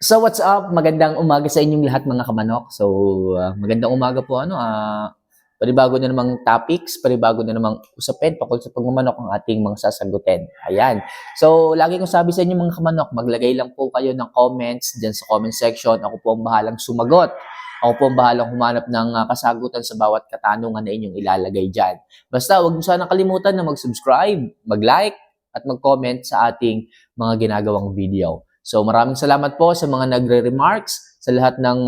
So what's up? Magandang umaga sa inyong lahat mga kamanok. So magandang umaga po panibago na namang topics, panibago na namang usapin pakol sa pagmamanok ang ating mga sasagutin. Ayan. So lagi kong sabi sa inyo mga kamanok, maglagay lang po kayo ng comments diyan sa comment section. Ako po ang bahalang sumagot. Ako po ang bahalang humanap ng kasagutan sa bawat katanungan na inyong ilalagay diyan. Basta huwag niyo sana kalimutan na mag-subscribe, mag-like at mag-comment sa ating mga ginagawang video. So maraming salamat po sa mga nagre-remarks, sa lahat ng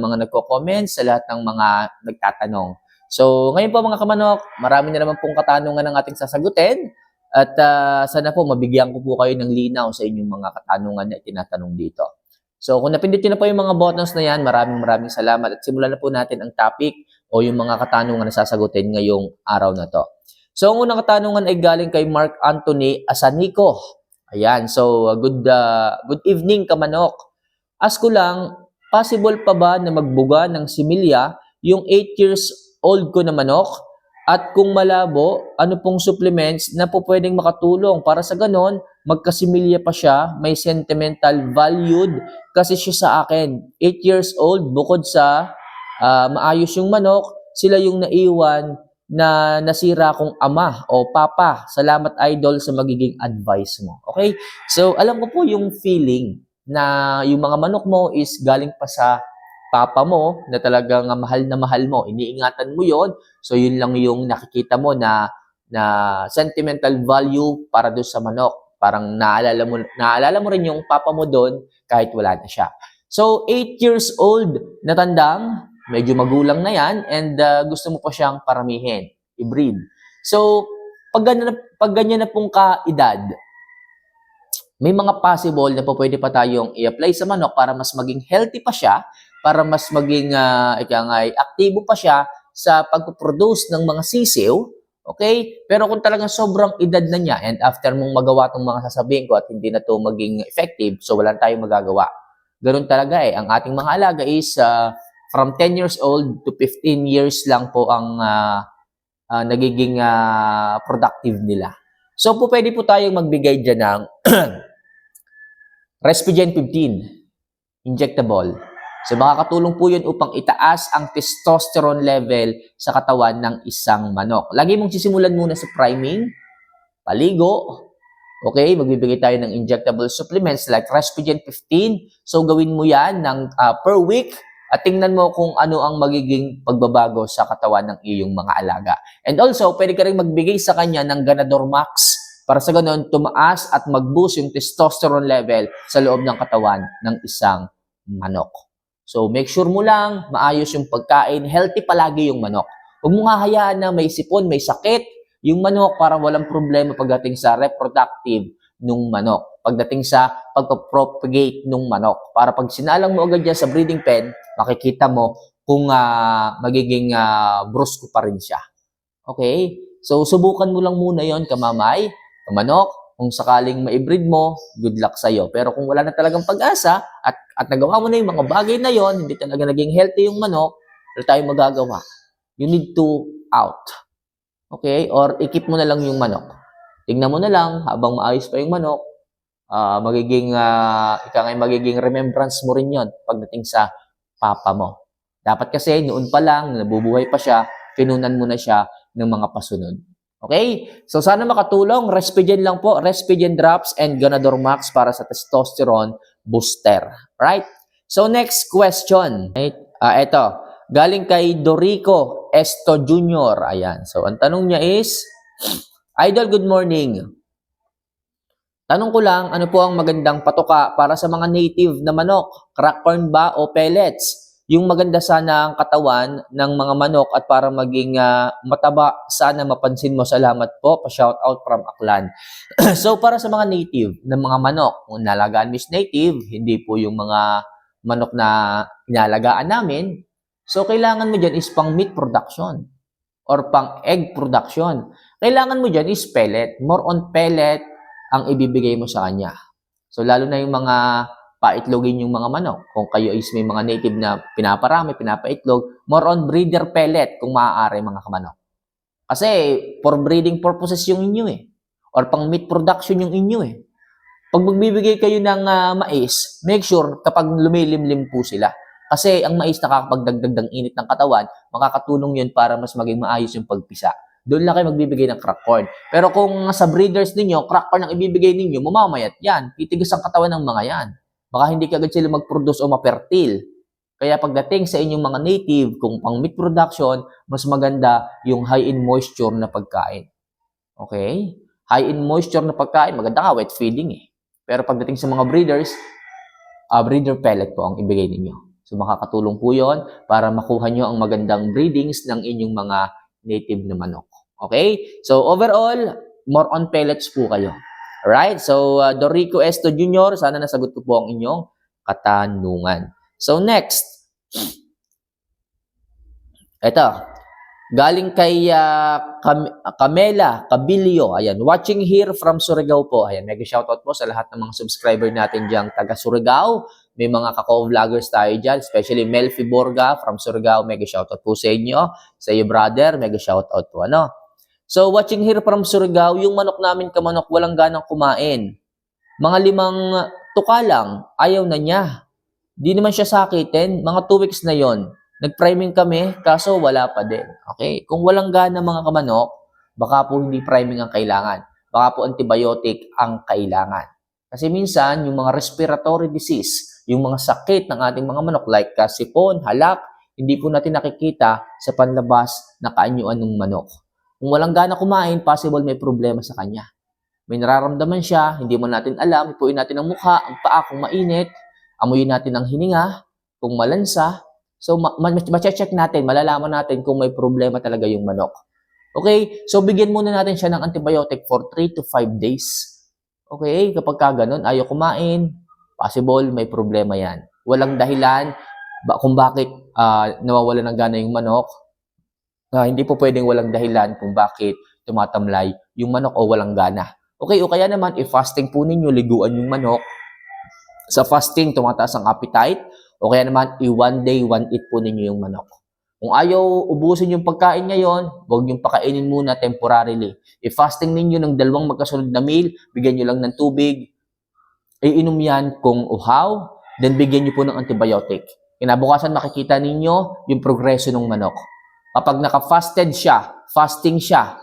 mga nagko-comments, sa lahat ng mga nagtatanong. So ngayon po mga kamanok, marami na naman pong katanungan ng ating sasagutin at sana po mabigyan ko po kayo ng linaw sa inyong mga katanungan na itinatanong dito. So kung napindutin na po yung mga buttons na yan, maraming salamat at simulan na po natin ang topic o yung mga katanungan na sasagutin ngayong araw na to. So ang unang katanungan ay galing kay Mark Anthony Asanico. Ayan, so good evening kamanok. Ask ko lang, possible pa ba na magbuga ng similya yung 8 years old ko na manok? At kung malabo, ano pong supplements na po pwedeng makatulong para sa ganon, magkasimilya pa siya, may sentimental valued kasi siya sa akin. 8 years old, bukod sa maayos yung manok, sila yung naiwan na nasira kong ama o papa. Salamat idol sa magiging advice mo. Okay? So, alam ko po yung feeling na yung mga manok mo is galing pa sa papa mo na talagang mahal na mahal mo. Iniingatan mo yon. So, yun lang yung nakikita mo na sentimental value para doon sa manok. Parang naalala mo rin yung papa mo doon kahit wala na siya. So, 8 years old na tandang, medyo magulang na yan and gusto mo pa siyang paramihin, i-breed. So, pag ganyan na pong kaedad, may mga possible na po pwede pa tayong i-apply sa manok para mas maging healthy pa siya, para mas maging aktibo pa siya sa pag-produce ng mga sisiw. Okay? Pero kung talagang sobrang edad na niya and after mong magawa itong mga sasabihin ko at hindi na to maging effective, so wala tayong magagawa. Ganun talaga Ang ating mga alaga is from 10 years old to 15 years lang po ang nagiging productive nila. So po pwede po tayong magbigay dyan ng Respigen 15 injectable. So makakatulong po yun upang itaas ang testosterone level sa katawan ng isang manok. Lagi mong sisimulan muna sa priming, paligo. Okay, magbibigay tayo ng injectable supplements like Respigen 15. So gawin mo yan ng per week. At tingnan mo kung ano ang magiging pagbabago sa katawan ng iyong mga alaga. And also, pwede ka rin magbigay sa kanya ng Ganador Max para sa ganoon tumaas at mag-boost yung testosterone level sa loob ng katawan ng isang manok. So, make sure mo lang maayos yung pagkain, healthy palagi yung manok. Huwag mo hahayaan na may sipon, may sakit yung manok para walang problema pagdating sa reproductive nung manok. Pagdating sa pagpapropagate nung manok. Para pag sinalang mo agad yan sa breeding pen, makikita mo kung magiging brusko pa rin siya. Okay? So, subukan mo lang muna yon kamamay, kamanok. Kung sakaling ma-breed mo, good luck sa'yo. Pero kung wala na talagang pag-asa at nagawa mo na yung mga bagay na yon, hindi talaga naging healthy yung manok, wala tayong magagawa. You need to out. Okay? Or i-keep mo na lang yung manok. Tingnan mo na lang habang maayos pa yung manok, magiging remembrance mo rin yon pagdating sa papa mo. Dapat kasi noon pa lang, nabubuhay pa siya, kinunan mo na siya ng mga pasunod. Okay? So sana makatulong. Respigen lang po. Respigen drops and Ganador Max para sa testosterone booster. Right? So next question. Right? Ito. Galing kay Dorico Esto Jr. Ayan. So ang tanong niya is, Idol, good morning. Tanong ko lang, ano po ang magandang patuka para sa mga native na manok? Crack corn ba o pellets? Yung maganda sana ang katawan ng mga manok at para maging mataba, sana mapansin mo. Salamat po. Pa-shout out from Aklan. So para sa mga native na mga manok, kung nalagaan mo is native, hindi po yung mga manok na inalagaan namin, so kailangan mo dyan is pang meat production or pang egg production. Kailangan mo dyan is pellet. More on pellet ang ibibigay mo sa kanya. So, lalo na yung mga paitlogin yung mga manok. Kung kayo is may mga native na pinaparami, pinapaitlog, more on breeder pellet kung maaari mga kamanok. Kasi, for breeding purposes yung inyo Or pang meat production yung inyo Pag magbibigay kayo ng mais, make sure kapag lumilimlim po sila. Kasi ang mais nakakapagdagdag ng init ng katawan, makakatulong yun para mas maging maayos yung pagpisa. Doon lang kayo magbibigay ng crack corn. Pero kung sa breeders ninyo, crack corn ang ibibigay ninyo, mamamayat yan. Titigas ang katawan ng mga yan. Baka hindi kagad sila mag-produce o mapertil. Kaya pagdating sa inyong mga native, kung pang meat production, mas maganda yung high in moisture na pagkain. Okay? High in moisture na pagkain, maganda nga wet feeding eh. Pero pagdating sa mga breeders, breeder pellet po ang ibigay ninyo. So makakatulong po yon para makuha nyo ang magandang breedings ng inyong mga native na manok. Okay? So overall, more on pellets po kayo. Alright? So Dorico Esto Jr., sana nasagot ko po ang inyong katanungan. So next, ito, galing kay Camela Cabilio. Ayan, watching here from Surigao po. Ayan, mega shoutout po sa lahat ng mga subscriber natin diyang taga Surigao. May mga kako-vloggers tayo dyan, especially Melfi Borga from Surigao. Mega shoutout po sa inyo. Sa iyo, brother, mega shoutout po. Ano? So, watching here from Surigao, yung manok namin kamanok, walang ganang kumain. Mga 5 tuka lang, ayaw na niya. Di naman siya sakitin, mga 2 weeks na yon. Nag-priming kami, kaso wala pa din. Okay? Kung walang gana mga kamanok, baka po hindi priming ang kailangan. Baka po antibiotic ang kailangan. Kasi minsan, yung mga respiratory disease, yung mga sakit ng ating mga manok like sipon, halak, hindi po natin nakikita sa panlabas na kaanyuan ng manok. Kung walang gana kumain, possible may problema sa kanya. May nararamdaman siya, hindi mo natin alam, ipuin natin ang mukha, ang paa kung mainit, amuyin natin ang hininga, kung malansa. So, ma-check natin, malalaman natin kung may problema talaga yung manok. Okay? So, bigyan muna natin siya ng antibiotic for 3 to 5 days. Okay? Kapag ganun, ayaw kumain, possible may problema yan. Walang dahilan kung bakit nawawala ng gana yung manok. Hindi po pwedeng walang dahilan kung bakit tumatamlay yung manok o walang gana. Okay? O kaya naman, i-fasting po ninyo, liguan yung manok. Sa fasting, tumataas ang appetite. O kaya naman, i-1 day, 1 eat po ninyo yung manok. Kung ayaw ubusin yung pagkain ngayon, huwag yung pakainin muna temporarily. I-fasting ninyo ng 2 magkasunod na meal, bigyan nyo lang ng tubig. Iinom yan kung uhaw, then bigyan nyo po ng antibiotic. Kinabukasan makikita ninyo yung progreso ng manok. Kapag naka-fasted siya, fasting siya,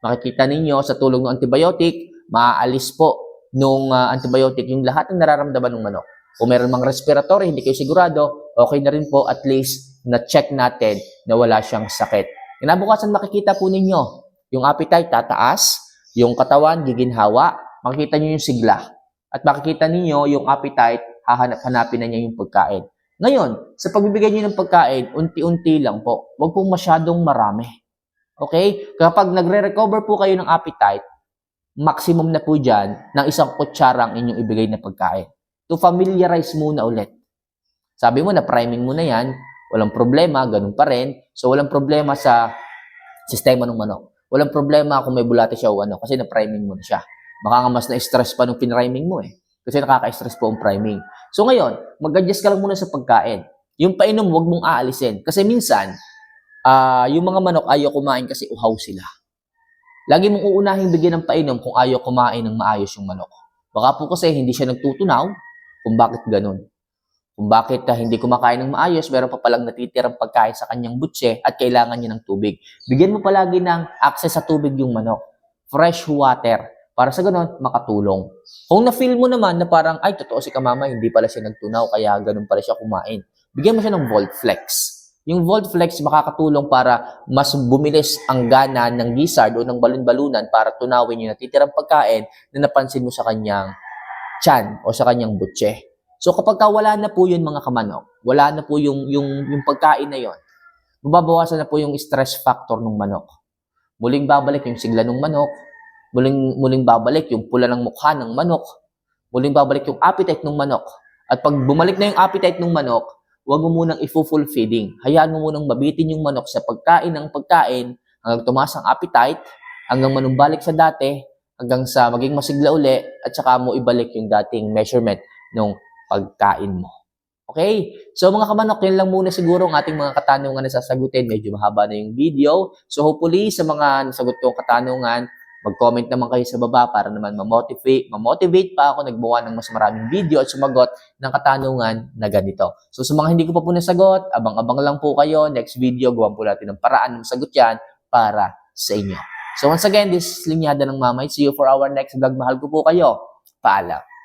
makikita ninyo sa tulong ng antibiotic, maaalis po nung antibiotic yung lahat ng nararamdaman ng manok. Kung meron mang respiratory, hindi kayo sigurado, okay na rin po at least na-check natin na wala siyang sakit. Kinabukasan makikita po ninyo, yung appetite tataas, yung katawan giginhawa, makikita niyo yung sigla. At makikita ninyo yung appetite, hahanap-hanapin na niya yung pagkain. Ngayon, sa pagbibigay niyo ng pagkain, unti-unti lang po. Huwag pong masyadong marami. Okay? Kapag nagre-recover po kayo ng appetite, maximum na po dyan ng 1 kutsara ang inyong ibigay na pagkain. To familiarize muna ulit. Sabi mo na priming mo na yan, walang problema, ganun pa rin. So walang problema sa sistema ng manok. Walang problema kung may bulate siya o ano, kasi na-priming mo na siya. Baka nga mas na-stress pa nung pinriming mo eh. Kasi nakaka-stress po ang priming. So ngayon, mag-adjust ka lang muna sa pagkain. Yung painom, huwag mong aalisin. Kasi minsan, yung mga manok ayaw kumain kasi uhaw sila. Lagi mong uunahing bigyan ng painom kung ayaw kumain ng maayos yung manok. Baka po kasi hindi siya nagtutunaw kung bakit ganun. Kung bakit hindi kumakain ng maayos, meron pa palang natitirang pagkain sa kanyang butse at kailangan niya ng tubig. Bigyan mo palagi ng access sa tubig yung manok. Fresh water. Para sa ganun, makatulong. Kung na-feel mo naman na parang, ay, totoo si kamama, hindi pala siya nagtunaw, kaya ganun pala siya kumain. Bigyan mo siya ng Voltflex. Yung Voltflex makakatulong para mas bumilis ang gana ng gizzard o ng balon-balunan para tunawin yung natitirang pagkain na napansin mo sa kanyang tiyan o sa kanyang butse. So kapag wala na po yun mga kamanok, wala na po yung pagkain na yon, mababawasan na po yung stress factor ng manok. Muling babalik yung sigla ng manok, muling babalik yung pula ng mukha ng manok, muling babalik yung appetite ng manok. At pag bumalik na yung appetite ng manok, huwag mo munang i-full feeding. Hayaan mo munang mabitin yung manok sa pagkain ng pagkain hanggang tumaas ang appetite, hanggang manumbalik sa dati, hanggang sa maging masigla uli, at saka mo ibalik yung dating measurement ng pagkain mo. Okay? So mga kamanok, yan lang muna siguro ang ating mga katanungan na sasagutin. Medyo mahaba na yung video. So hopefully sa mga nasagot kong katanungan, Mag-comment naman kayo sa baba para naman ma-motivate pa ako nagbuka ng mas maraming video at sumagot ng katanungan na ganito. So sa mga hindi ko pa po nasagot, abang-abang lang po kayo. Next video, gawan po natin ng paraan ng sagot yan para sa inyo. So once again, this is Linyada ng Mamay. See you for our next vlog. Mahal ko po kayo. Paalam.